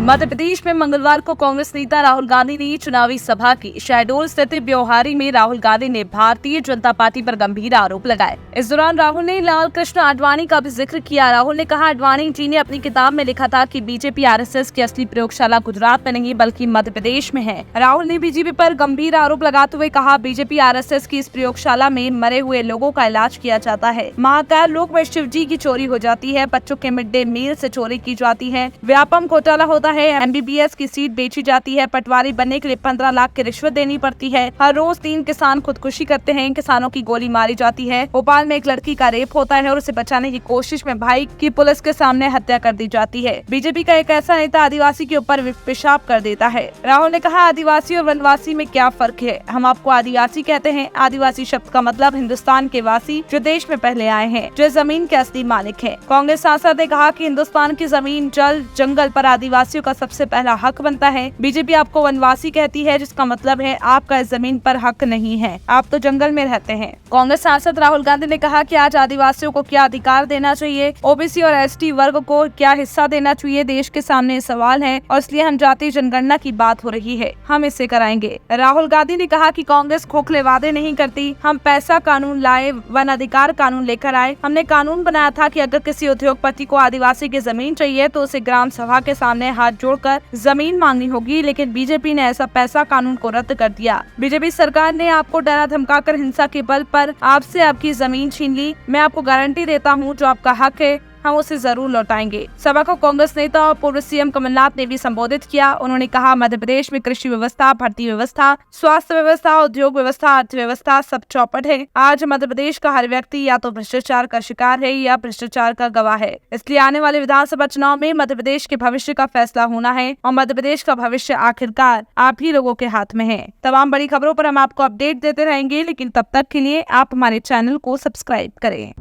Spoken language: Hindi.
मध्य प्रदेश में मंगलवार को कांग्रेस नेता राहुल गांधी ने चुनावी सभा की। शहडोल स्थित ब्योहारी में राहुल गांधी ने भारतीय जनता पार्टी पर गंभीर आरोप लगाए। इस दौरान राहुल ने लाल कृष्ण आडवाणी का भी जिक्र किया। राहुल ने कहा, आडवाणी जी ने अपनी किताब में लिखा था कि बीजेपी आरएसएस की असली प्रयोगशाला गुजरात में नहीं बल्कि मध्य प्रदेश में है। राहुल ने बीजेपी पर गंभीर आरोप लगाते हुए कहा, बीजेपी आरएसएस की इस प्रयोगशाला में मरे हुए लोगों का इलाज किया जाता है। महाकाल लोक में शिव जी की चोरी हो जाती है, बच्चों के मिड डे मील से चोरी की जाती है, व्यापम घोटाला होता है, एमबीबीएस की सीट बेची जाती है, पटवारी बनने के लिए 15 लाख की रिश्वत देनी पड़ती है, हर रोज 3 किसान खुदकुशी करते हैं, किसानों की गोली मारी जाती है, भोपाल में एक लड़की का रेप होता है और उसे बचाने की कोशिश में भाई की पुलिस के सामने हत्या कर दी जाती है। बीजेपी का एक ऐसा नेता आदिवासी के ऊपर पेशाब कर देता है। राहुल ने कहा, आदिवासी और वनवासी में क्या फर्क है? हम आपको आदिवासी कहते हैं। आदिवासी शब्द का मतलब हिंदुस्तान के वासी जो देश में पहले आए हैं, जो जमीन के असली मालिक है। कांग्रेस सांसद ने कहा कि हिंदुस्तान की जमीन, जल, जंगल पर आदिवासियों का सबसे पहला हक बनता है। बीजेपी आपको वनवासी कहती है, जिसका मतलब है आपका इस जमीन पर हक नहीं है, आप तो जंगल में रहते हैं। कांग्रेस सांसद राहुल गांधी ने कहा कि आज आदिवासियों को क्या अधिकार देना चाहिए, ओबीसी और एसटी वर्ग को क्या हिस्सा देना चाहिए, देश के सामने सवाल है और इसलिए हम जातीय जनगणना की बात हो रही है, हम इसे कराएंगे। राहुल गांधी ने कहा कि कांग्रेस खोखले वादे नहीं करती, हम पैसा कानून लाए, वन अधिकार कानून लेकर आए। हमने कानून बनाया था कि अगर किसी उद्योगपति को आदिवासी की जमीन चाहिए तो उसे ग्राम सभा के सामने हाथ जोड़कर जमीन मांगनी होगी, लेकिन बीजेपी ने ऐसा पैसा कानून को रद्द कर दिया। बीजेपी सरकार ने आपको डरा धमकाकर हिंसा के बल पर आपसे आपकी जमीन छीन ली। मैं आपको गारंटी देता हूँ, जो आपका हक है हम उसे जरूर लौटाएंगे। सभा को कांग्रेस नेता और पूर्व सीएम कमलनाथ ने भी संबोधित किया। उन्होंने कहा, मध्य प्रदेश में कृषि व्यवस्था, भर्ती व्यवस्था, स्वास्थ्य व्यवस्था, उद्योग व्यवस्था, अर्थव्यवस्था सब चौपट है। आज मध्य प्रदेश का हर व्यक्ति या तो भ्रष्टाचार का शिकार है या भ्रष्टाचार का गवाह है। इसलिए आने वाले विधानसभा चुनाव में मध्य प्रदेश के भविष्य का फैसला होना है और मध्य प्रदेश का भविष्य आखिरकार आप ही लोगों के हाथ में है। तमाम बड़ी खबरों पर हम आपको अपडेट देते रहेंगे, लेकिन तब तक के लिए आप हमारे चैनल को सब्सक्राइब करें।